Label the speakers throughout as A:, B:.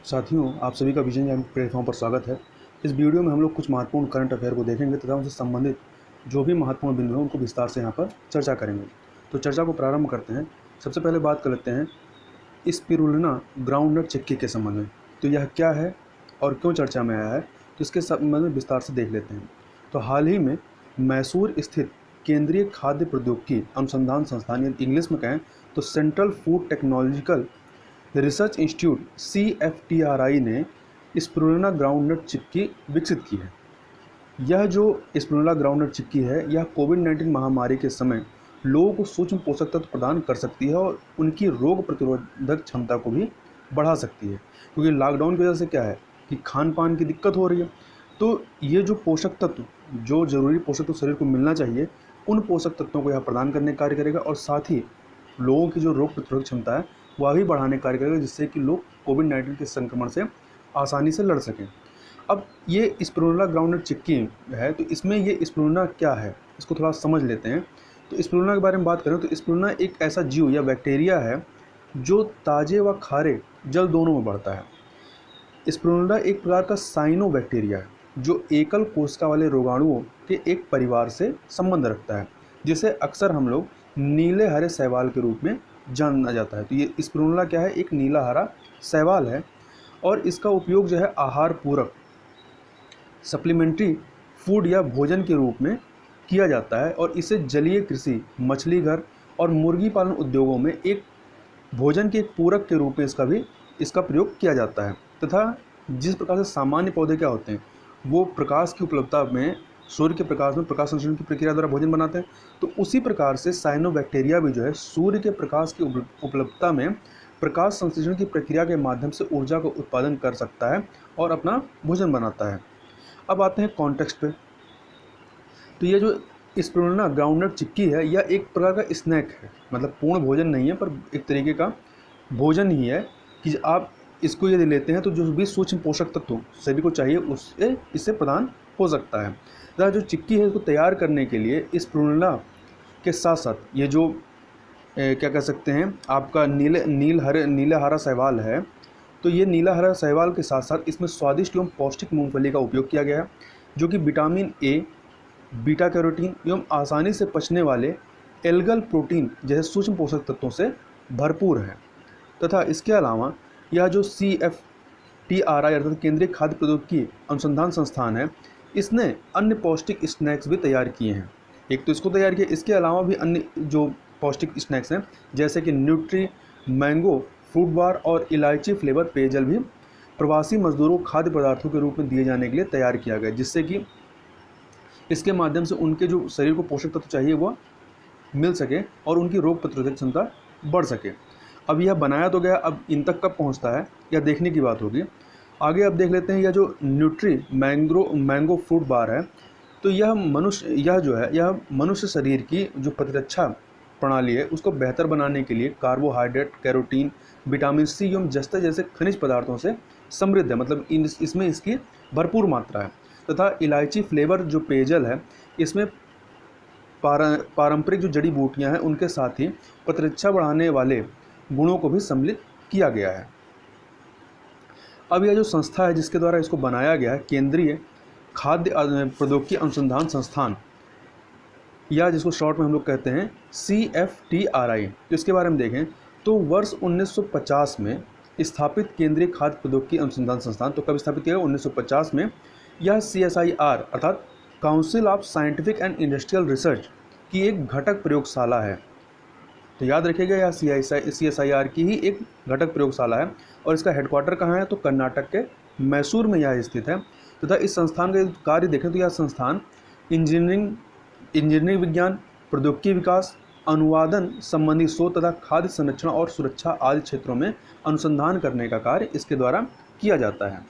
A: साथियों, आप सभी का विजन ज्ञान प्लेटफॉर्म पर स्वागत है। इस वीडियो में हम लोग कुछ महत्वपूर्ण करंट अफेयर को देखेंगे तथा उनसे संबंधित जो भी महत्वपूर्ण बिंदु हैं उनको विस्तार से यहाँ पर चर्चा करेंगे। तो चर्चा को प्रारंभ करते हैं। सबसे पहले बात कर लेते हैं स्पिरुलिना ग्राउंडनट चिक्की के संबंध में। तो यह क्या है और क्यों चर्चा में आया है, तो इसके संबंध में विस्तार से देख लेते हैं। तो हाल ही में मैसूर स्थित केंद्रीय खाद्य प्रौद्योगिकी अनुसंधान संस्थान, या इंग्लिश में कहें तो central food technological research institute CFTRI ने स्पिरुलिना ग्राउंडनट चिक्की विकसित की है। यह जो स्पिरुलिना ग्राउंडनट चिक्की है, यह कोविड-19 महामारी के समय लोगों को सूक्ष्म पोषक तत्व प्रदान कर सकती है और उनकी रोग प्रतिरोधक क्षमता को भी बढ़ा सकती है। क्योंकि लॉकडाउन की वजह से क्या है कि खान पान की दिक्कत हो रही है, तो ये जो पोषक तत्व, जो ज़रूरी पोषक तत्व शरीर को मिलना चाहिए, उन पोषक तत्वों को यह प्रदान करने का कार्य करेगा और साथ ही लोगों की जो रोग प्रतिरोधक क्षमता है वह भी बढ़ाने का कार्य करेगा, जिससे कि लोग कोविड-19 के संक्रमण से आसानी से लड़ सकें। अब ये स्पिरुलिना ग्राउंडनट चिक्की है, तो इसमें ये स्पिरुलिना क्या है, इसको थोड़ा समझ लेते हैं। तो स्पिरुलिना के बारे में बात करें तो स्पिरुलिना एक ऐसा जीव या बैक्टीरिया है जो ताज़े व खारे जल दोनों में बढ़ता है। स्पिरुलिना एक प्रकार का साइनोबैक्टीरिया है जो एकल कोशिका वाले रोगाणुओं के एक परिवार से संबंध रखता है, जिसे अक्सर हम लोग नीले हरे शैवाल के रूप में जाना जाता है। तो ये स्पिरुलिना क्या है, एक नीला हरा शैवाल है और इसका उपयोग जो है आहार पूरक सप्लीमेंट्री फूड या भोजन के रूप में किया जाता है और इसे जलीय कृषि, मछली घर और मुर्गी पालन उद्योगों में एक भोजन के एक पूरक के रूप में इसका प्रयोग किया जाता है। तथा जिस प्रकार से सामान्य पौधे क्या होते हैं, वो प्रकाश की उपलब्धता में, सूर्य के प्रकाश में प्रकाश संश्लेषण की प्रक्रिया द्वारा भोजन बनाते हैं, तो उसी प्रकार से साइनोबैक्टीरिया भी जो है सूर्य के प्रकाश की उपलब्धता में प्रकाश संश्लेषण की प्रक्रिया के माध्यम से ऊर्जा का उत्पादन कर सकता है और अपना भोजन बनाता है। अब आते हैं कॉन्टेक्स्ट पे। तो ये जो स्पिरुलिना ग्राउंडनट चिक्की है, यह एक प्रकार का स्नैक है, मतलब पूर्ण भोजन नहीं है पर एक तरीके का भोजन ही है कि आप इसको यदि लेते हैं तो जो भी सूक्ष्म पोषक तत्व शरीर को चाहिए उससे इससे प्रदान हो सकता है। तथा जो चिक्की है इसको तैयार करने के लिए स्पिरुलिना के साथ साथ ये जो क्या कह सकते हैं आपका नीला हरा शैवाल है, तो ये नीला हरा शैवाल के साथ साथ इसमें स्वादिष्ट एवं पौष्टिक मूंगफली का उपयोग किया गया है, जो कि विटामिन ए, बीटा कैरोटीन एवं आसानी से पचने वाले एल्गल प्रोटीन जैसे सूक्ष्म पोषक तत्वों से भरपूर है। तथा इसके अलावा यह जो CFTRI अर्थात केंद्रीय खाद्य प्रौद्योगिकी अनुसंधान संस्थान है, इसने अन्य पौष्टिक स्नैक्स भी तैयार किए हैं। एक तो इसको तैयार किया, इसके अलावा भी अन्य जो पौष्टिक स्नैक्स हैं जैसे कि न्यूट्री मैंगो फ्रूट बार और इलायची फ्लेवर पेयजल भी प्रवासी मजदूरों को खाद्य पदार्थों के रूप में दिए जाने के लिए तैयार किया गया, जिससे कि इसके माध्यम से उनके जो शरीर को पोषक तत्व चाहिए वह मिल सके और उनकी रोग प्रतिरोधक क्षमता बढ़ सके। अब यह बनाया तो गया, अब इन तक कब पहुंचता है यह देखने की बात होगी। आगे अब देख लेते हैं यह जो न्यूट्री मैंगो फ्रूट बार है, तो यह मनुष्य शरीर की जो प्रतिरक्षा प्रणाली है उसको बेहतर बनाने के लिए कार्बोहाइड्रेट, कैरोटीन, विटामिन सी एवं जस्ता जैसे खनिज पदार्थों से समृद्ध है, मतलब इसमें इसकी भरपूर मात्रा है। तथा इलायची फ्लेवर जो पेयजल है, इसमें पारंपरिक जो जड़ी बूटियां हैं उनके साथ ही प्रतिरक्षा बढ़ाने वाले गुणों को भी सम्मिलित किया गया है। अब यह जो संस्था है जिसके द्वारा इसको बनाया गया है, केंद्रीय खाद्य प्रौद्योगिकी अनुसंधान संस्थान, या जिसको शॉर्ट में हम लोग कहते हैं CFTRI, तो इसके बारे में देखें तो वर्ष 1950 में स्थापित केंद्रीय खाद्य प्रौद्योगिकी अनुसंधान संस्थान, तो कब स्थापित किया गया, 1950 में। यह CSIR अर्थात council of scientific and industrial research की एक घटक प्रयोगशाला है। तो याद रखिएगा यह CSIR की ही एक घटक प्रयोगशाला है और इसका हेडक्वार्टर कहाँ है, तो कर्नाटक के मैसूर में यह स्थित है। तथा इस संस्थान का कार्य देखें तो यह संस्थान इंजीनियरिंग विज्ञान, प्रौद्योगिकी विकास, अनुवादन संबंधी शोध तथा खाद्य संरक्षण और सुरक्षा आदि क्षेत्रों में अनुसंधान करने का कार्य इसके द्वारा किया जाता है।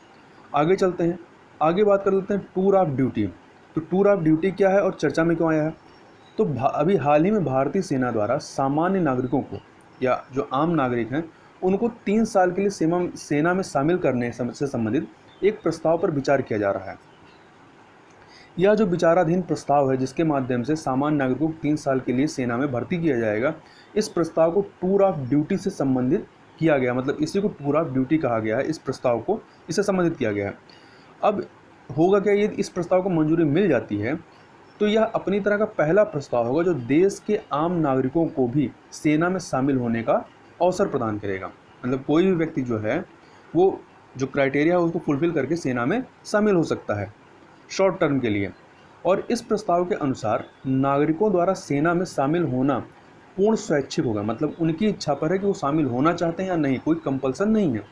A: आगे चलते हैं, आगे बात कर लेते हैं टूर ऑफ ड्यूटी। तो टूर ऑफ ड्यूटी क्या है और चर्चा में क्यों आया है, तो अभी हाल ही में भारतीय सेना द्वारा सामान्य नागरिकों को, या जो आम नागरिक हैं उनको 3 साल के लिए सेना में शामिल करने से संबंधित एक प्रस्ताव पर विचार किया जा रहा है। यह जो विचाराधीन प्रस्ताव है जिसके माध्यम से सामान्य नागरिकों को 3 साल के लिए सेना में भर्ती किया जाएगा, इस प्रस्ताव को टूर ऑफ ड्यूटी से संबंधित किया गया, मतलब इसी को टूर ऑफ ड्यूटी कहा गया है, इस प्रस्ताव को इससे संबंधित किया गया है। अब होगा क्या, ये इस प्रस्ताव को मंजूरी मिल जाती है तो यह अपनी तरह का पहला प्रस्ताव होगा जो देश के आम नागरिकों को भी सेना में शामिल होने का अवसर प्रदान करेगा। मतलब कोई भी व्यक्ति जो है वो जो क्राइटेरिया है उसको फुलफिल करके सेना में शामिल हो सकता है शॉर्ट टर्म के लिए। और इस प्रस्ताव के अनुसार नागरिकों द्वारा सेना में शामिल होना पूर्ण स्वैच्छिक होगा, मतलब उनकी इच्छा पर है कि वो शामिल होना चाहते हैं या नहीं, कोई कंपल्सन नहीं है।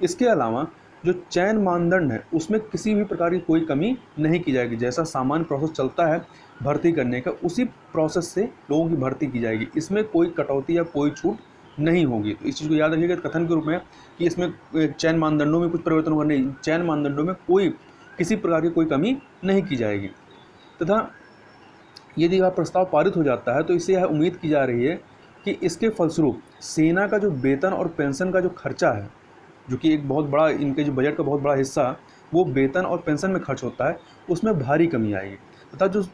A: इसके अलावा जो चयन मानदंड है उसमें किसी भी प्रकार की कोई कमी नहीं की जाएगी। जैसा सामान्य प्रोसेस चलता है भर्ती करने का, उसी प्रोसेस से लोगों की भर्ती की जाएगी। इसमें कोई कटौती या कोई छूट नहीं होगी। तो इस चीज़ को याद रखिएगा कथन के रूप में कि इसमें चयन मानदंडों में कुछ परिवर्तन होगा नहीं, चयन मानदंडों में कोई किसी प्रकार की कोई कमी नहीं की जाएगी। तथा यदि यह प्रस्ताव पारित हो जाता है तो इससे यह उम्मीद की जा रही है कि इसके फलस्वरूप सेना का जो वेतन और पेंशन का जो खर्चा है, जो कि एक बहुत बड़ा इनके जो बजट का बहुत बड़ा हिस्सा वो वेतन और पेंशन में खर्च होता है, उसमें भारी कमी आएगी। तथा जो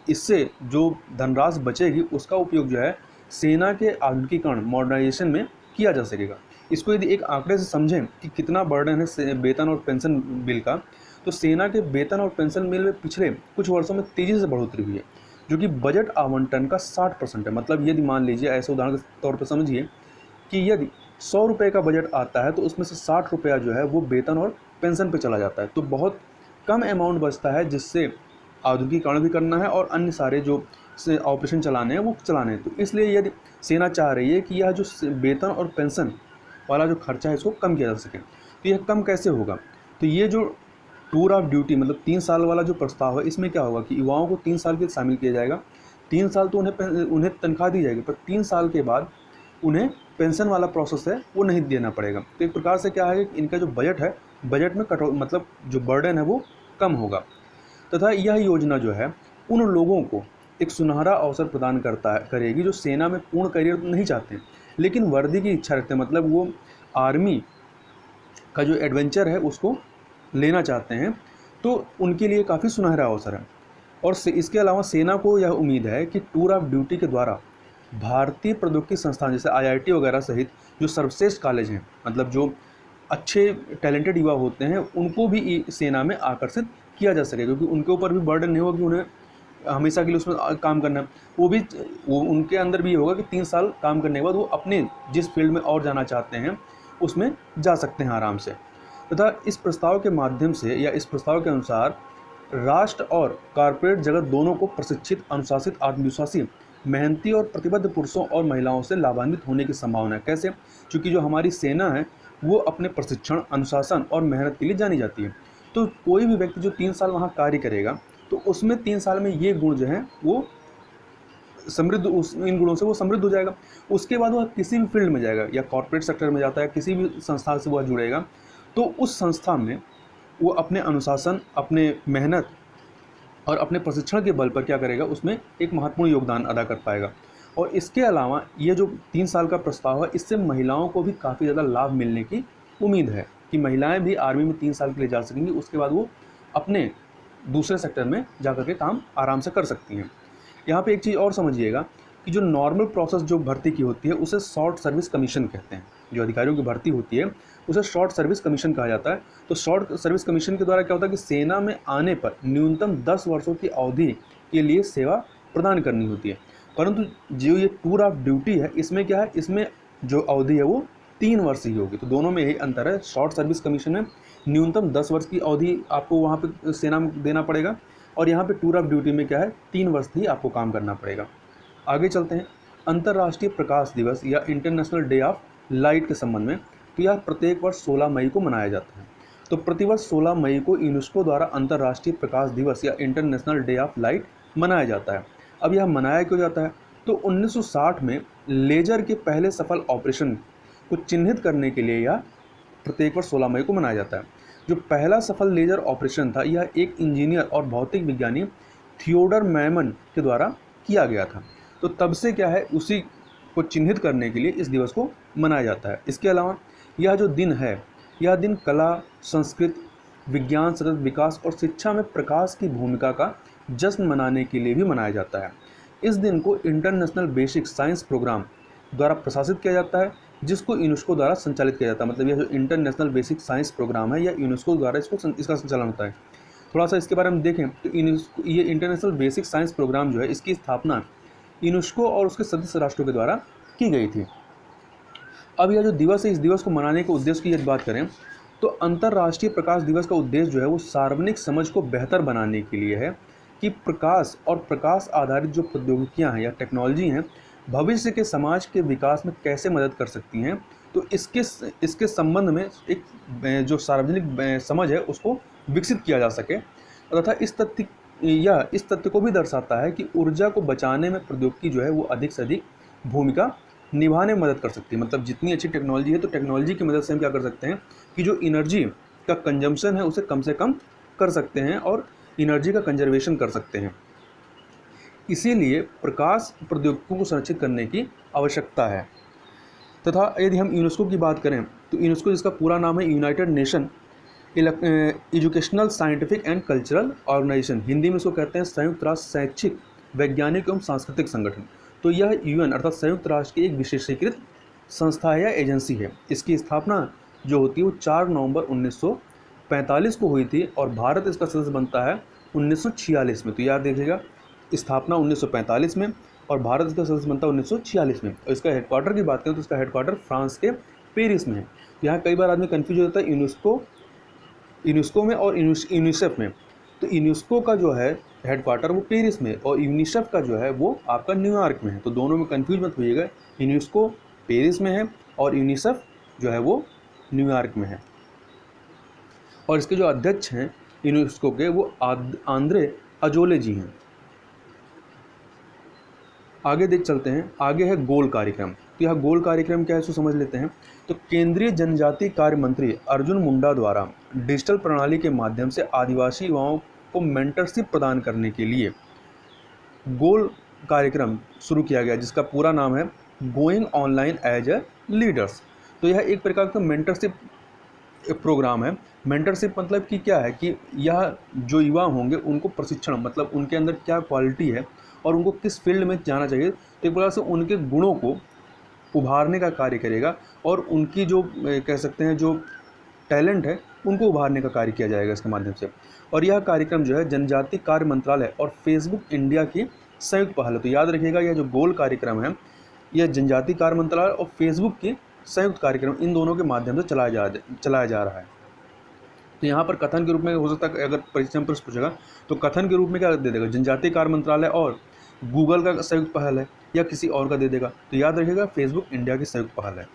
A: इससे जो धनराशि बचेगी उसका उपयोग जो है सेना के आधुनिकीकरण मॉडर्नाइजेशन में किया जा सकेगा। इसको यदि एक आंकड़े से समझें कि कितना बर्डन है वेतन और पेंशन बिल का, तो सेना के वेतन और पेंशन बिल में पिछले कुछ वर्षों में तेज़ी से बढ़ोतरी हुई है, जो कि बजट आवंटन का 60% है। मतलब यदि मान लीजिए, ऐसे उदाहरण के तौर पर समझिए कि यदि 100 रुपये का बजट आता है तो उसमें से 60 रुपया जो है वो वेतन और पेंशन पे चला जाता है। तो बहुत कम अमाउंट बचता है जिससे आधुनिकीकरण भी करना है और अन्य सारे जो ऑपरेशन चलाने हैं वो चलाने हैं। तो इसलिए यदि सेना चाह रही है कि यह जो वेतन और पेंशन वाला जो खर्चा है इसको कम किया जा सके, तो यह कम कैसे होगा। तो ये जो टूर ऑफ ड्यूटी मतलब 3 साल वाला जो प्रस्ताव है, इसमें क्या होगा कि युवाओं को 3 साल के लिए शामिल किया जाएगा। 3 साल तो उन्हें तनख्वाह दी जाएगी, पर 3 साल के बाद उन्हें पेंशन वाला प्रोसेस है वो नहीं देना पड़ेगा। तो एक प्रकार से क्या है कि इनका जो बजट है, बजट में मतलब जो बर्डन है वो कम होगा। तथा यह योजना जो है उन लोगों को एक सुनहरा अवसर प्रदान करेगी जो सेना में पूर्ण करियर नहीं चाहते लेकिन वर्दी की इच्छा रखते हैं, मतलब वो आर्मी का जो एडवेंचर है उसको लेना चाहते हैं, तो उनके लिए काफ़ी सुनहरा अवसर है। और इसके अलावा सेना को यह उम्मीद है कि टूर ऑफ ड्यूटी के द्वारा भारतीय प्रौद्योगिकी संस्थान जैसे IIT वगैरह सहित जो सर्वश्रेष्ठ कॉलेज हैं, मतलब जो अच्छे टैलेंटेड युवा होते हैं, उनको भी सेना में आकर्षित किया जा सके, क्योंकि उनके ऊपर भी बर्डन नहीं होगा कि उन्हें हमेशा के लिए उसमें काम करना है। वो उनके अंदर भी ये होगा कि 3 साल काम करने के बाद वो अपने जिस फील्ड में और जाना चाहते हैं उसमें जा सकते हैं आराम से। तथा इस प्रस्ताव के माध्यम से या इस प्रस्ताव के अनुसार राष्ट्र और कॉरपोरेट जगत दोनों को प्रशिक्षित, अनुशासित, आत्मविश्वासी, मेहनती और प्रतिबद्ध पुरुषों और महिलाओं से लाभान्वित होने की संभावना है। कैसे? क्योंकि जो हमारी सेना है वो अपने प्रशिक्षण, अनुशासन और मेहनत के लिए जानी जाती है। तो कोई भी व्यक्ति जो 3 साल वहाँ कार्य करेगा तो उसमें 3 साल में ये गुण जो हैं वो समृद्ध, इन गुणों से वो समृद्ध हो जाएगा। उसके बाद वह किसी भी फील्ड में जाएगा, या कॉर्पोरेट सेक्टर में जाता है, किसी भी संस्था से वह जुड़ेगा, तो उस संस्था में वो अपने अनुशासन, अपने मेहनत और अपने प्रशिक्षण के बल पर क्या करेगा, उसमें एक महत्वपूर्ण योगदान अदा कर पाएगा। और इसके अलावा ये जो 3 साल का प्रस्ताव है, इससे महिलाओं को भी काफ़ी ज़्यादा लाभ मिलने की उम्मीद है कि महिलाएं भी आर्मी में 3 साल के लिए जा सकेंगी। उसके बाद वो अपने दूसरे सेक्टर में जा कर के काम आराम से कर सकती हैं। यहाँ पे एक चीज़ और समझिएगा कि जो नॉर्मल प्रोसेस जो भर्ती की होती है उसे शॉर्ट सर्विस कमीशन कहते हैं। जो अधिकारियों की भर्ती होती है उसे शॉर्ट सर्विस कमीशन कहा जाता है। तो शॉर्ट सर्विस कमीशन के द्वारा क्या होता है कि सेना में आने पर न्यूनतम 10 वर्षों की अवधि के लिए सेवा प्रदान करनी होती है। परंतु जो ये टूर ऑफ ड्यूटी है, इसमें क्या है, इसमें जो अवधि है वो 3 वर्ष ही होगी। तो दोनों में यही अंतर है। शॉर्ट सर्विस कमीशन में न्यूनतम 10 वर्ष की अवधि आपको वहाँ पे सेना में देना पड़ेगा, और यहाँ पे टूर ऑफ ड्यूटी में क्या है, 3 वर्ष ही आपको काम करना पड़ेगा। आगे चलते हैं अंतर्राष्ट्रीय प्रकाश दिवस या इंटरनेशनल डे ऑफ लाइट के संबंध में। तो यह प्रत्येक वर्ष 16 मई को मनाया जाता है। तो प्रतिवर्ष 16 मई को यूनेस्को द्वारा अंतर्राष्ट्रीय प्रकाश दिवस या इंटरनेशनल डे ऑफ लाइट मनाया जाता है। अब यह मनाया क्यों जाता है? तो 1960 में लेजर के पहले सफल ऑपरेशन को चिन्हित करने के लिए यह प्रत्येक वर्ष 16 मई को मनाया जाता है। जो पहला सफल लेजर ऑपरेशन था यह एक इंजीनियर और भौतिक विज्ञानी थियोडर मैमन के द्वारा किया गया था। तो तब से क्या है, उसी को चिन्हित करने के लिए इस दिवस को मनाया जाता है। इसके अलावा यह जो दिन है, यह दिन कला, संस्कृति, विज्ञान, सतत विकास और शिक्षा में प्रकाश की भूमिका का जश्न मनाने के लिए भी मनाया जाता है। इस दिन को इंटरनेशनल बेसिक साइंस प्रोग्राम द्वारा प्रशासित किया जाता है। जिसको यूनेस्को द्वारा संचालित किया जाता है। मतलब यह जो इंटरनेशनल बेसिक साइंस प्रोग्राम है, यह यूनेस्को द्वारा इसका संचालन होता है। थोड़ा सा इसके बारे में देखें तो ये इंटरनेशनल बेसिक साइंस प्रोग्राम जो है, इसकी स्थापना यूनेस्को और उसके सदस्य राष्ट्रों के द्वारा की गई थी। अब यह जो दिवस है, इस दिवस को मनाने के उद्देश्य की यदि बात करें तो अंतर्राष्ट्रीय प्रकाश दिवस का उद्देश्य जो है वो सार्वजनिक समझ को बेहतर बनाने के लिए है कि प्रकाश और प्रकाश आधारित जो प्रौद्योगिकियां हैं या टेक्नोलॉजी हैं, भविष्य के समाज के विकास में कैसे मदद कर सकती हैं। तो इसके संबंध में एक जो सार्वजनिक समझ है उसको विकसित किया जा सके, तथा इस तथ्य को भी दर्शाता है कि ऊर्जा को बचाने में प्रौद्योगिकी जो है वो अधिक से अधिक भूमिका निभाने में मदद कर सकती है। मतलब जितनी अच्छी टेक्नोलॉजी है, तो टेक्नोलॉजी की मदद से हम क्या कर सकते हैं कि जो एनर्जी का कंजम्पशन है उसे कम से कम कर सकते हैं और एनर्जी का कंजर्वेशन कर सकते हैं। इसीलिए प्रकाश प्रौद्योगिकियों को संरक्षित करने की आवश्यकता है। तथा यदि हम यूनेस्को की बात करें तो यूनेस्को, जिसका पूरा नाम है United Nation Educational Scientific and Cultural Organisation, Hindi में इसको कहते हैं संयुक्त राष्ट्र शैक्षिक वैज्ञानिक एवं सांस्कृतिक संगठन। तो यह यूएन अर्थात संयुक्त राष्ट्र की एक विशेषीकृत संस्था है या एजेंसी है। इसकी स्थापना जो होती है वो 4 नवंबर 1945 को हुई थी और भारत इसका सदस्य बनता है 1946 में। तो याद देखिएगा, स्थापना 1945 में और भारत इसका सदस्य बनता है 1946 में। और इसका हेडक्वार्टर की बात करें तो इसका हेडक्वार्टर फ्रांस के पेरिस में है। यहाँ कई बार आदमी कन्फ्यूज हो जाता है यूनेस्को में और यूनिसेफ में। तो यूनेस्को का जो है हेडक्वार्टर वो पेरिस में और यूनिसेफ का जो है वो आपका न्यूयॉर्क में है। तो दोनों में कन्फ्यूज मत होइएगा, यूनेस्को पेरिस में है और यूनिसेफ जो है वो न्यूयॉर्क में है। और इसके जो अध्यक्ष हैं यूनेस्को के वो आंद्रे अजोले जी हैं। आगे देख चलते हैं, आगे है गोल कार्यक्रम। तो यह गोल कार्यक्रम क्या है इसको समझ लेते हैं। तो केंद्रीय जनजातीय कार्य मंत्री अर्जुन मुंडा द्वारा डिजिटल प्रणाली के माध्यम से आदिवासी युवाओं को मेंटरशिप प्रदान करने के लिए गोल कार्यक्रम शुरू किया गया, जिसका पूरा नाम है going online as a leaders. तो यह एक प्रकार का मेंटरशिप प्रोग्राम है। मेंटरशिप मतलब कि क्या है कि यह जो युवा होंगे उनको प्रशिक्षण, मतलब उनके अंदर क्या क्वालिटी है और उनको किस फील्ड में जाना चाहिए, तो एक प्रकार से उनके गुणों को उभारने का कार्य करेगा और उनकी जो कह सकते हैं जो टैलेंट है उनको उभारने का कार्य किया जाएगा इसके माध्यम से। और यह कार्यक्रम जो है जनजातीय कार्य मंत्रालय और फेसबुक इंडिया की संयुक्त पहल है। तो याद रखिएगा, यह जो गोल कार्यक्रम है यह जनजातीय कार्य मंत्रालय और फेसबुक की संयुक्त कार्यक्रम, इन दोनों के माध्यम से चलाया जा रहा है। तो यहाँ पर कथन के रूप में हो सकता है, अगर परीक्षा में प्रश्न पूछेगा तो कथन के रूप में क्या दे देगा, जनजातीय कार्य मंत्रालय और गूगल का संयुक्त पहल है या किसी और का दे देगा। तो याद रखिएगा फेसबुक इंडिया की संयुक्त पहल है।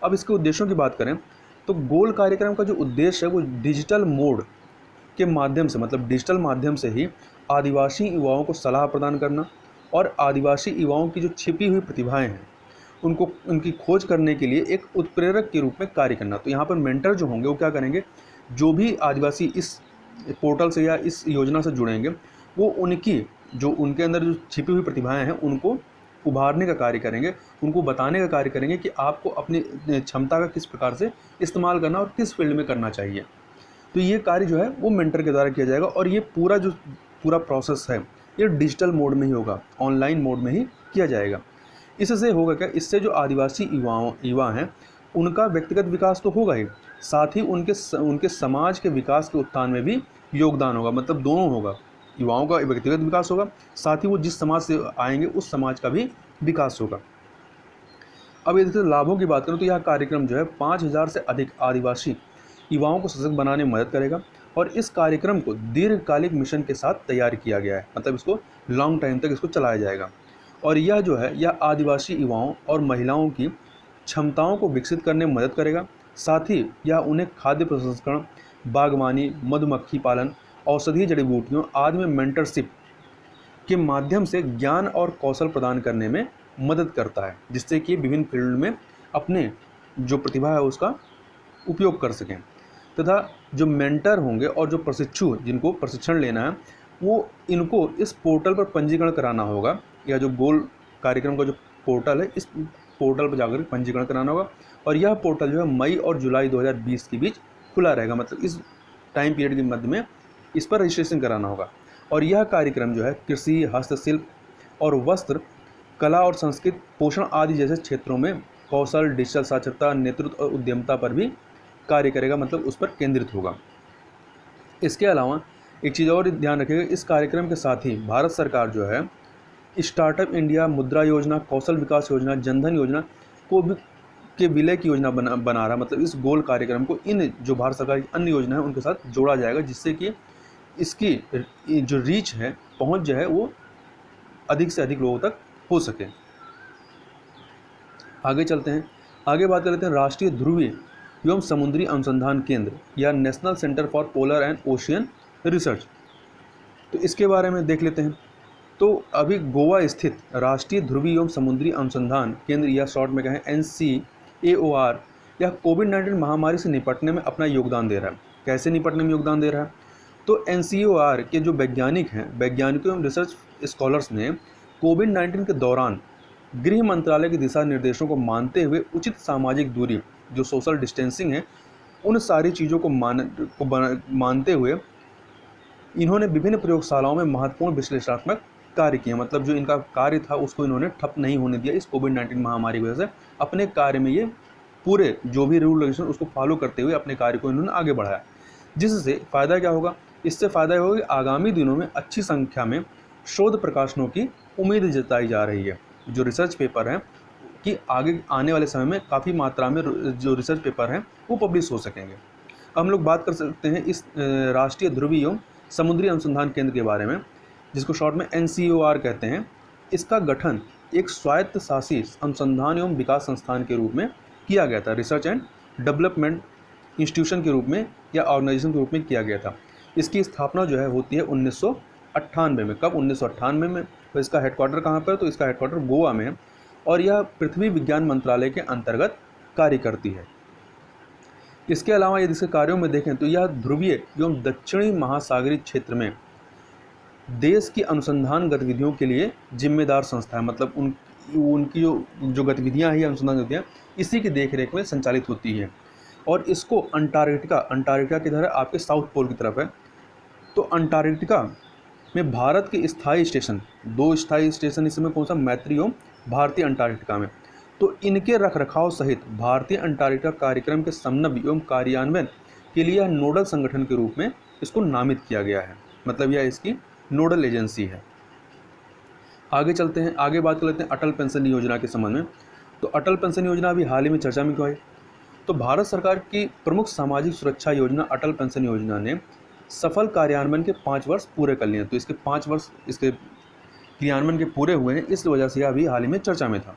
A: अब इसके उद्देश्यों की बात करें तो गोल कार्यक्रम का जो उद्देश्य है वो डिजिटल मोड के माध्यम से, मतलब डिजिटल माध्यम से ही आदिवासी युवाओं को सलाह प्रदान करना और आदिवासी युवाओं की जो छिपी हुई प्रतिभाएं हैं उनको उनकी खोज करने के लिए एक उत्प्रेरक के रूप में कार्य करना। तो यहाँ पर मेंटर जो होंगे वो क्या करेंगे, जो भी आदिवासी इस पोर्टल से या इस योजना से जुड़ेंगे वो उनकी जो उनके अंदर जो छिपी हुई प्रतिभाएं हैं उनको उभारने का कार्य करेंगे, उनको बताने का कार्य करेंगे कि आपको अपनी क्षमता का किस प्रकार से इस्तेमाल करना और किस फील्ड में करना चाहिए। तो ये कार्य जो है वो मेंटर के द्वारा किया जाएगा और ये पूरा प्रोसेस है ये डिजिटल मोड में ही होगा, ऑनलाइन मोड में ही किया जाएगा। इससे होगा क्या, इससे जो आदिवासी युवा हैं उनका व्यक्तिगत विकास तो होगा ही, साथ ही उनके समाज के विकास के उत्थान में भी योगदान होगा। मतलब दोनों होगा, युवाओं का व्यक्तिगत विकास होगा, साथ ही वो जिस समाज से आएंगे उस समाज का भी विकास होगा। अब यदि लाभों की बात करें तो यह कार्यक्रम जो है 5000 से अधिक आदिवासी युवाओं को सशक्त बनाने में मदद करेगा और इस कार्यक्रम को दीर्घकालिक मिशन के साथ तैयार किया गया है। मतलब इसको लॉन्ग टाइम तक इसको चलाया जाएगा और यह जो है यह आदिवासी युवाओं और महिलाओं की क्षमताओं को विकसित करने में मदद करेगा। साथ ही यह उन्हें खाद्य प्रसंस्करण, बागवानी, मधुमक्खी पालन, औषधीय जड़ी बूटियों आदि में मेंटरशिप के माध्यम से ज्ञान और कौशल प्रदान करने में मदद करता है, जिससे कि विभिन्न फील्ड में अपने जो प्रतिभा है उसका उपयोग कर सकें। तथा जो मेंटर होंगे और जो प्रशिक्षु जिनको प्रशिक्षण लेना है वो इनको इस पोर्टल पर पंजीकरण कराना होगा, या जो गोल कार्यक्रम का जो पोर्टल है इस पोर्टल पर जाकर पंजीकरण कराना होगा। और यह पोर्टल जो है मई और जुलाई 2020 के बीच खुला रहेगा, मतलब इस टाइम पीरियड के मध्य में इस पर रजिस्ट्रेशन कराना होगा। और यह कार्यक्रम जो है कृषि, हस्तशिल्प और वस्त्र, कला और संस्कृत, पोषण आदि जैसे क्षेत्रों में कौशल, डिजिटल साक्षरता, नेतृत्व और उद्यमिता पर भी कार्य करेगा, मतलब उस पर केंद्रित होगा। इसके अलावा एक चीज़ और ध्यान रखिएगा, इस कार्यक्रम के साथ ही भारत सरकार जो है स्टार्टअप इंडिया, मुद्रा योजना, कौशल विकास योजना, जनधन योजना को भी के विलय की योजना बना रहा, मतलब इस गोल कार्यक्रम को इन जो भारत सरकार की अन्य योजना है उनके साथ जोड़ा जाएगा, जिससे कि इसकी जो रीच है, पहुंच जो है वो अधिक से अधिक लोगों तक हो सके। आगे चलते हैं, आगे बात कर लेते हैं राष्ट्रीय ध्रुवीय एवं समुद्री अनुसंधान केंद्र या national centre for polar and ocean research. तो इसके बारे में देख लेते हैं। तो अभी गोवा स्थित राष्ट्रीय ध्रुवीय एवं समुद्री अनुसंधान केंद्र या शॉर्ट में कहें NCAOR यह कोविड-19 महामारी से निपटने में अपना योगदान दे रहा है। कैसे निपटने में योगदान दे रहा है? तो NCAOR के जो वैज्ञानिक हैं, वैज्ञानिकों एवं रिसर्च स्कॉलर्स ने कोविड-19 के दौरान गृह मंत्रालय के दिशा निर्देशों को मानते हुए उचित सामाजिक दूरी, जो सोशल डिस्टेंसिंग है, उन सारी चीज़ों को मानते हुए इन्होंने विभिन्न प्रयोगशालाओं में महत्वपूर्ण विश्लेषणात्मक कार्य किए। मतलब जो इनका कार्य था उसको इन्होंने ठप नहीं होने दिया। इस कोविड-19 महामारी की वजह से अपने कार्य में ये पूरे जो भी रूल रेगुलेशन उसको फॉलो करते हुए अपने कार्य को इन्होंने आगे बढ़ाया। जिससे फ़ायदा क्या होगा? इससे फ़ायदा होगा कि आगामी दिनों में अच्छी संख्या में शोध प्रकाशनों की उम्मीद जताई जा रही है। जो रिसर्च पेपर हैं कि आगे आने वाले समय में काफ़ी मात्रा में जो रिसर्च पेपर हैं वो पब्लिश हो सकेंगे। अब हम लोग बात कर सकते हैं इस राष्ट्रीय ध्रुवीय एवं समुद्री अनुसंधान केंद्र के बारे में, जिसको शॉर्ट में NCAOR कहते हैं। इसका गठन एक स्वायत्त शासी अनुसंधान एवं विकास संस्थान के रूप में किया गया था, रिसर्च एंड डेवलपमेंट इंस्टीट्यूशन के रूप में या ऑर्गेनाइजेशन के रूप में किया गया था। इसकी स्थापना जो है होती है 1998 में। कब? 1998 में। तो इसका हेडक्वार्टर कहाँ पर है? तो इसका हेडक्वार्टर गोवा में है और यह पृथ्वी विज्ञान मंत्रालय के अंतर्गत कार्य करती है। इसके अलावा यदि इसके कार्यों में देखें तो यह ध्रुवीय एवं दक्षिणी महासागरीय क्षेत्र में देश की अनुसंधान गतिविधियों के लिए जिम्मेदार संस्था है। मतलब उनकी जो गतिविधियाँ हैं, अनुसंधान गतिविधियाँ इसी की देखरेख में संचालित होती है। और इसको अंटार्कटिका की तरह आपके साउथ पोल की तरफ है। तो अंटार्कटिका में भारत के स्थायी स्टेशन, 2 स्थायी स्टेशन इस समय कौन सा? मैत्री एवं भारतीय अंटार्कटिका में। तो इनके रखरखाव सहित भारतीय अंटार्कटिका कार्यक्रम के समन्वय एवं कार्यान्वयन के लिए नोडल संगठन के रूप में इसको नामित किया गया है। मतलब यह इसकी नोडल एजेंसी है। आगे चलते हैं, आगे बात कर लेते हैं अटल पेंशन योजना के संबंध में। तो अटल पेंशन योजना अभी हाल ही में चर्चा में क्यों आई? तो भारत सरकार की प्रमुख सामाजिक सुरक्षा योजना अटल पेंशन योजना ने सफल कार्यान्वयन के 5 वर्ष पूरे कर लिए। तो इसके 5 वर्ष इसके क्रियान्वयन के पूरे हुए हैं, इस वजह से यह अभी हाल ही में चर्चा में था।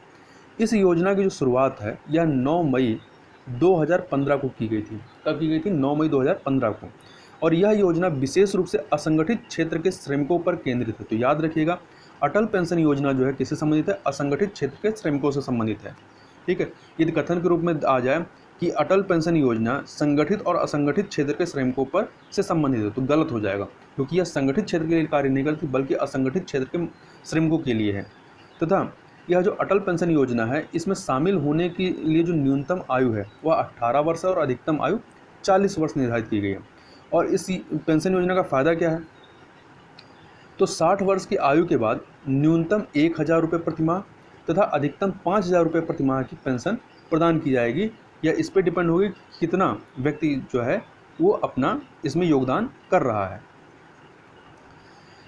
A: इस योजना की जो शुरुआत है यह 9 मई 2015 को की गई थी। कब की गई थी? 9 मई 2015 को। और यह योजना विशेष रूप से असंगठित क्षेत्र के श्रमिकों पर केंद्रित है। तो याद रखिएगा, अटल पेंशन योजना जो है किससे संबंधित है? असंगठित क्षेत्र के श्रमिकों से संबंधित है। ठीक है, यदि कथन के रूप में आ जाए कि अटल पेंशन योजना संगठित और असंगठित क्षेत्र के श्रमिकों पर से संबंधित है तो गलत हो जाएगा, क्योंकि यह संगठित क्षेत्र के लिए कार्य नहीं करती बल्कि असंगठित क्षेत्र के श्रमिकों के लिए है। तथा यह जो अटल पेंशन योजना है इसमें शामिल होने के लिए जो न्यूनतम आयु है वह 18 वर्ष है और अधिकतम आयु 40 वर्ष निर्धारित की गई है। और इस पेंशन योजना का फ़ायदा क्या है? तो 60 वर्ष की आयु के बाद न्यूनतम 1000 रुपये प्रतिमाह तथा अधिकतम 5000 रुपये प्रतिमाह की पेंशन प्रदान की जाएगी, या इस पर डिपेंड होगी कितना व्यक्ति जो है वो अपना इसमें योगदान कर रहा है।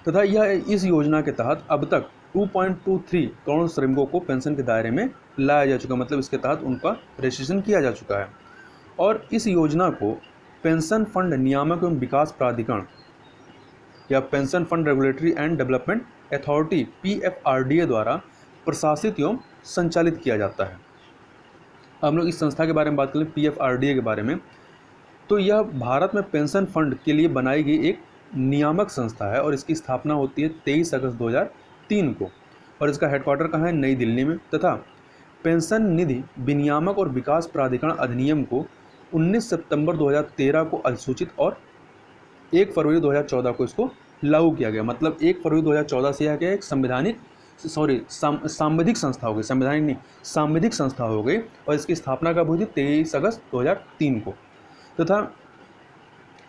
A: तथा यह इस योजना के तहत अब तक 2.23 करोड़ श्रमिकों को पेंशन के दायरे में लाया जा चुका, मतलब इसके तहत उनका रजिस्ट्रेशन किया जा चुका है। और इस योजना को पेंशन फंड नियामक एवं विकास प्राधिकरण या pension fund regulatory and development authority PFRDA द्वारा प्रशासित एवं संचालित किया जाता है। अब हम लोग इस संस्था के बारे में बात करें, PFRDA के बारे में। तो यह भारत में पेंशन फंड के लिए बनाई गई एक नियामक संस्था है और इसकी स्थापना होती है 23 अगस्त 2003 को और इसका हेडक्वार्टर कहाँ है? नई दिल्ली में। तथा पेंशन निधि विनियामक और विकास प्राधिकरण अधिनियम को 19 सितंबर 2013 को अधिसूचित और 1 फरवरी 2014 को इसको लागू किया गया। मतलब 1 फरवरी 2014 से यह क्या एक सांविधिक संस्था हो गई, संवैधानिक नहीं, सांविधिक संस्था हो गई। और इसकी स्थापना कब हुई थी? 23 अगस्त 2003 को। तथा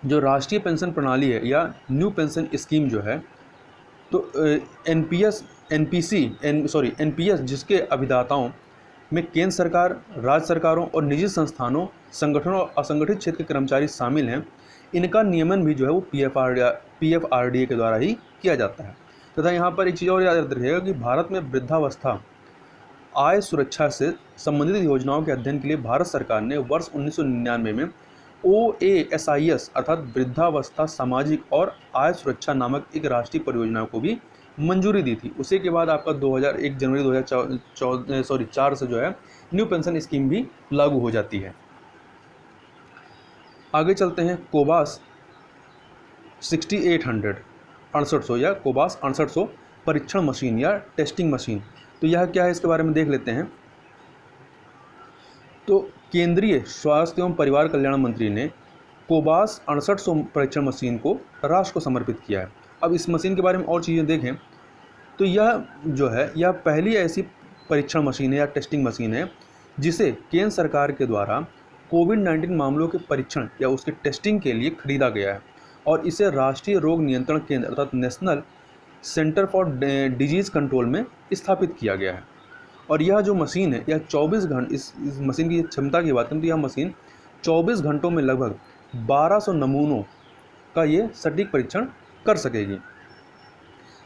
A: जो राष्ट्रीय पेंशन प्रणाली है या न्यू पेंशन स्कीम जो है, तो NPS जिसके अभिदाताओं में केंद्र सरकार, राज्य सरकारों और निजी संस्थानों, संगठनों और असंगठित क्षेत्र के कर्मचारी शामिल हैं। इनका नियमन भी जो है वो PFRDA के द्वारा ही किया जाता है। तथा यहाँ पर एक चीज़ और याद रखिएगा कि भारत में वृद्धावस्था आय सुरक्षा से संबंधित योजनाओं के अध्ययन के लिए भारत सरकार ने वर्ष 1999 में OASIS अर्थात वृद्धावस्था सामाजिक और आय सुरक्षा नामक एक राष्ट्रीय परियोजना को भी मंजूरी दी थी। उसी के बाद आपका 2001 जनवरी 2004 से जो है न्यू पेंशन स्कीम भी लागू हो जाती है। आगे चलते हैं कोबास 6800 6800 या कोबास 6800 परीक्षण मशीन या टेस्टिंग मशीन। तो यह क्या है, इसके बारे में देख लेते हैं। तो केंद्रीय स्वास्थ्य एवं परिवार कल्याण मंत्री ने कोबास 6800 परीक्षण मशीन को राष्ट्र को समर्पित किया है। अब इस मशीन के बारे में और चीज़ें देखें तो यह जो है यह पहली ऐसी परीक्षण मशीन है या टेस्टिंग मशीन है जिसे केंद्र सरकार के द्वारा कोविड-19 मामलों के परीक्षण या उसके टेस्टिंग के लिए खरीदा गया है और इसे राष्ट्रीय रोग नियंत्रण केंद्र अर्थात national centre for disease control में स्थापित किया गया है। और यह जो मशीन है यह 24 घंटे इस मशीन की क्षमता की बात करें तो यह मशीन 24 घंटों में लगभग 1200 नमूनों का ये सटीक परीक्षण कर सकेगी।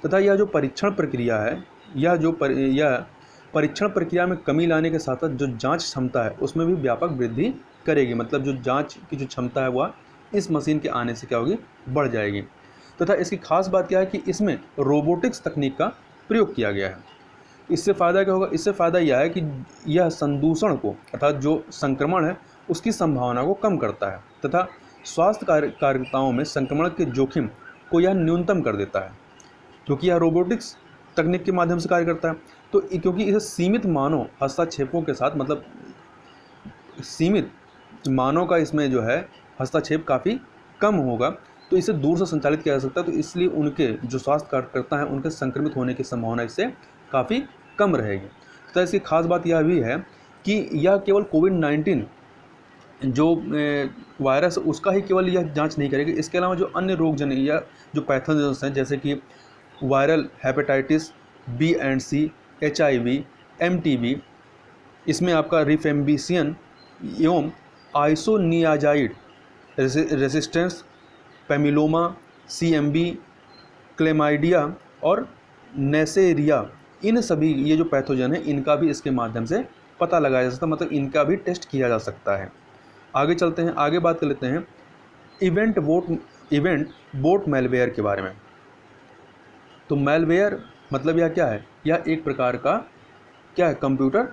A: तथा यह जो परीक्षण प्रक्रिया है यह परीक्षण प्रक्रिया में कमी लाने के साथ साथ जो जांच क्षमता है उसमें भी व्यापक वृद्धि करेगी। मतलब जो जांच की जो क्षमता है वह इस मशीन के आने से क्या होगी, बढ़ जाएगी। तथा इसकी खास बात क्या है कि इसमें रोबोटिक्स तकनीक का प्रयोग किया गया है। इससे फ़ायदा क्या होगा, इससे फ़ायदा यह है कि यह संदूषण को अर्थात जो संक्रमण है उसकी संभावना को कम करता है तथा स्वास्थ्य कार्यकर्ताओं में संक्रमण के जोखिम को यह न्यूनतम कर देता है क्योंकि यह रोबोटिक्स तकनीक के माध्यम से कार्य करता है। तो क्योंकि इसे सीमित मानव हस्तक्षेपों के साथ मतलब सीमित मानव का इसमें जो है हस्तक्षेप काफ़ी कम होगा तो इसे दूर से संचालित किया जा सकता है। तो इसलिए उनके जो स्वास्थ्य कार्यकर्ता हैं उनके संक्रमित होने की संभावना इससे काफ़ी कम रहेगी। तो इसकी खास बात यह भी है कि यह केवल कोविड-19 जो वायरस उसका ही केवल यह जांच नहीं करेगी, इसके अलावा जो अन्य रोगजन्य या जो पैथोजेंस हैं जैसे कि viral hepatitis B and C, HIV, MTB, इसमें आपका रिफेम्बिसियन एवं isoniazid resistance, papilloma, CMV, chlamydia और नेसेरिया, इन सभी ये जो पैथोजन है इनका भी इसके माध्यम से पता लगाया जा सकता है, मतलब इनका भी टेस्ट किया जा सकता है। आगे चलते हैं, आगे बात कर लेते हैं इवेंट बोट मैलवेयर के बारे में। तो मैलवेयर मतलब यह क्या है, यह एक प्रकार का क्या है, कंप्यूटर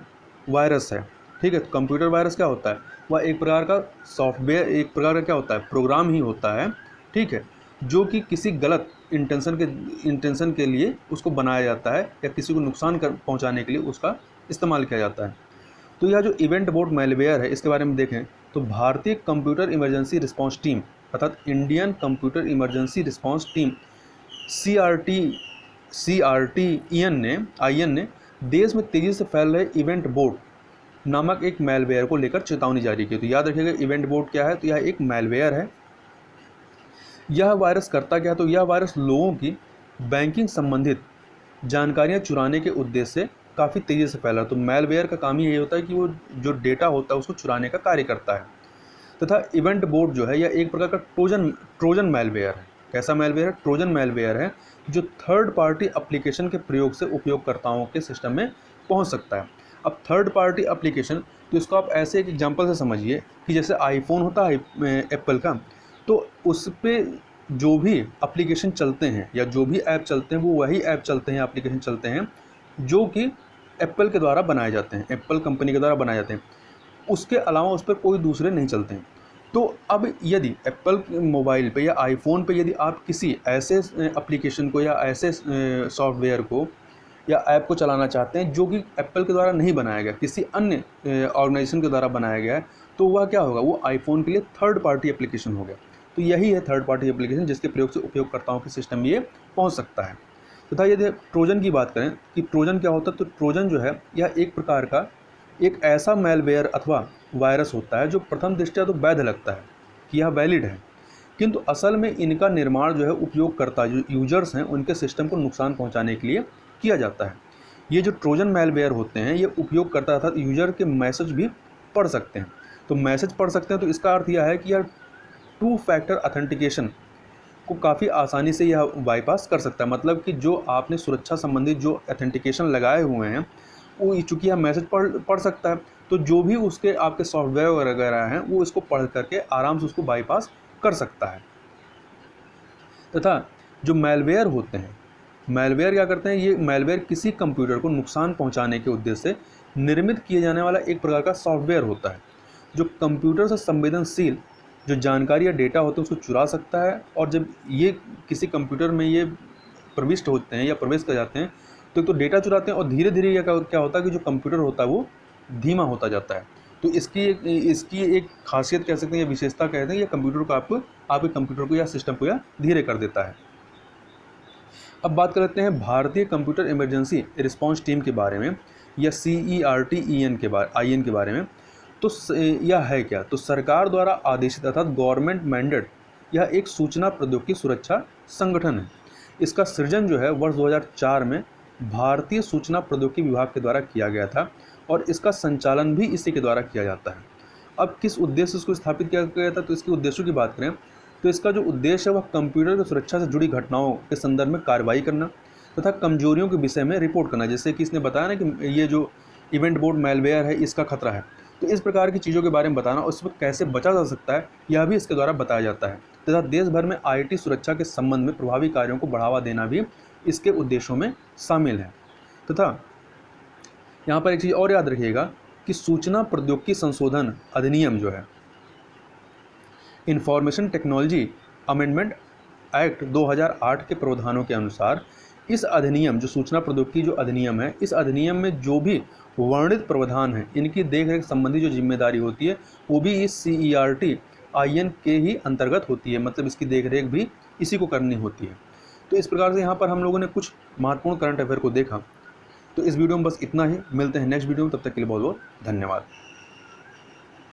A: वायरस है। ठीक है, तो कंप्यूटर वायरस क्या होता है, वह एक प्रकार का सॉफ्टवेयर, एक प्रकार का क्या होता है, प्रोग्राम ही होता है। ठीक है, जो कि किसी गलत इंटेंशन के लिए उसको बनाया जाता है या किसी को नुकसान पहुंचाने के लिए उसका इस्तेमाल किया जाता है। तो यह जो इवेंट बोट मैलवेयर है इसके बारे में देखें तो भारतीय कंप्यूटर इमरजेंसी रिस्पांस टीम अर्थात Indian computer emergency response team CRTIN ने देश में तेज़ी से फैल रहे इवेंट बोट नामक एक मैलवेयर को लेकर चेतावनी जारी की। तो याद रखिएगा इवेंट बोट क्या है, तो यह एक मैलवेयर है। यह वायरस करता क्या है, तो यह वायरस लोगों की बैंकिंग संबंधित जानकारियां चुराने के उद्देश्य से काफ़ी तेज़ी से फैला। तो मैलवेयर का काम ही यही होता है कि वो जो डेटा होता है उसको चुराने का कार्य करता है। तथा इवेंट बोट जो है यह एक प्रकार का ट्रोजन मैलवेयर है। कैसा मैलवेयर है, ट्रोजन मैलवेयर है जो थर्ड पार्टी एप्लीकेशन के प्रयोग से उपयोगकर्ताओं के सिस्टम में पहुंच सकता है। अब थर्ड पार्टी एप्लीकेशन, तो इसको आप ऐसे एक एग्जांपल से समझिए कि जैसे आईफोन होता है एप्पल का, तो उस पर जो भी एप्लीकेशन चलते हैं या जो भी ऐप चलते हैं वो वही ऐप चलते हैं, एप्लीकेशन चलते हैं जो कि एप्पल के द्वारा बनाए जाते हैं, एप्पल कंपनी के द्वारा बनाए जाते हैं। उसके अलावा उस पर कोई दूसरे नहीं चलते हैं। तो अब यदि एप्पल मोबाइल पे या आईफोन पे यदि आप किसी ऐसे एप्लीकेशन को या ऐसे सॉफ्टवेयर को या ऐप को चलाना चाहते हैं जो कि एप्पल के द्वारा नहीं बनाया गया, किसी अन्य ऑर्गेनाइजेशन के द्वारा बनाया गया है, तो वह क्या होगा, वो आईफोन के लिए थर्ड पार्टी एप्लीकेशन हो गया। तो यही है थर्ड पार्टी एप्लीकेशन जिसके प्रयोग से उपयोगकर्ताओं के सिस्टम में ये पहुँच सकता है। तथा यदि ट्रोजन की बात करें कि ट्रोजन क्या होता है, तो ट्रोजन जो है यह एक प्रकार का एक ऐसा मैलवेयर अथवा वायरस होता है जो प्रथम दृष्टया तो वैध लगता है कि यह वैलिड है, किंतु असल में इनका निर्माण जो है उपयोगकर्ता जो यूजर्स हैं उनके सिस्टम को नुकसान पहुंचाने के लिए किया जाता है। ये जो ट्रोजन मैलवेयर होते हैं ये उपयोगकर्ता अर्थात यूजर के मैसेज भी पढ़ सकते हैं। तो मैसेज पढ़ सकते हैं तो इसका अर्थ यह है कि यह 2 फैक्टर ऑथेंटिकेशन को काफ़ी आसानी से यह बाईपास कर सकता है। मतलब कि जो आपने सुरक्षा संबंधित जो ऑथेंटिकेशन लगाए हुए हैं वो चूँकि यह मैसेज पढ़ सकता है, तो जो भी उसके आपके सॉफ्टवेयर वगैरह हैं वो इसको पढ़ करके आराम से उसको बाईपास कर सकता है। तथा जो मैलवेयर होते हैं, मैलवेयर क्या करते हैं, ये मैलवेयर किसी कंप्यूटर को नुकसान पहुंचाने के उद्देश्य से निर्मित किए जाने वाला एक प्रकार का सॉफ्टवेयर होता है जो कंप्यूटर से संवेदनशील जो जानकारी या डेटा होते हैं उसको चुरा सकता है। और जब ये किसी कंप्यूटर में ये प्रविष्ट होते हैं या प्रवेश कर जाते हैं तो डेटा चुराते हैं और धीरे धीरे यह क्या होता है कि जो कंप्यूटर होता है वो धीमा होता जाता है। तो इसकी एक खासियत कह सकते हैं या विशेषता कहते हैं, ये कंप्यूटर को आपके कंप्यूटर को या सिस्टम को या धीरे कर देता है। अब बात कर लेते हैं भारतीय कंप्यूटर इमरजेंसी रिस्पांस टीम के बारे में या CERT-IN के बारे में। तो यह है क्या, तो सरकार द्वारा आदेशित अर्थात गवर्नमेंट मैंडेट यह एक सूचना प्रौद्योगिकी सुरक्षा संगठन है। इसका सृजन जो है वर्ष 2004 में भारतीय सूचना प्रौद्योगिकी विभाग के द्वारा किया गया था और इसका संचालन भी इसी के द्वारा किया जाता है। अब किस उद्देश्य से इसको स्थापित किया गया था, तो इसके उद्देश्यों की बात करें तो इसका जो उद्देश्य है वह कंप्यूटर की सुरक्षा से जुड़ी घटनाओं के संदर्भ में कार्रवाई करना तथा कमजोरियों के विषय में रिपोर्ट करना। जैसे कि इसने बताया ना कि ये जो इवेंट बोर्ड मैलवेयर है इसका खतरा है, तो इस प्रकार की चीज़ों के बारे में बताना और इसमें कैसे बचा जा सकता है यह भी इसके द्वारा बताया जाता है। तथा देश भर में IT सुरक्षा के संबंध में प्रभावी कार्यों को बढ़ावा देना भी इसके उद्देश्यों में शामिल है। तथा यहाँ पर एक चीज़ और याद रखिएगा कि सूचना प्रौद्योगिकी संशोधन अधिनियम जो है इंफॉर्मेशन टेक्नोलॉजी अमेंडमेंट एक्ट 2008 के प्रावधानों के अनुसार इस अधिनियम जो सूचना प्रौद्योगिकी जो अधिनियम है, इस अधिनियम में जो भी वर्णित प्रावधान हैं इनकी देखरेख संबंधी जो जिम्मेदारी होती है वो भी इस CERT-IN के ही अंतर्गत होती है। मतलब इसकी देखरेख भी इसी को करनी होती है। तो इस प्रकार से यहाँ पर हम लोगों ने कुछ महत्वपूर्ण करंट अफेयर को देखा। तो इस वीडियो में बस इतना ही, मिलते हैं नेक्स्ट वीडियो में, तब तक के लिए बहुत बहुत धन्यवाद।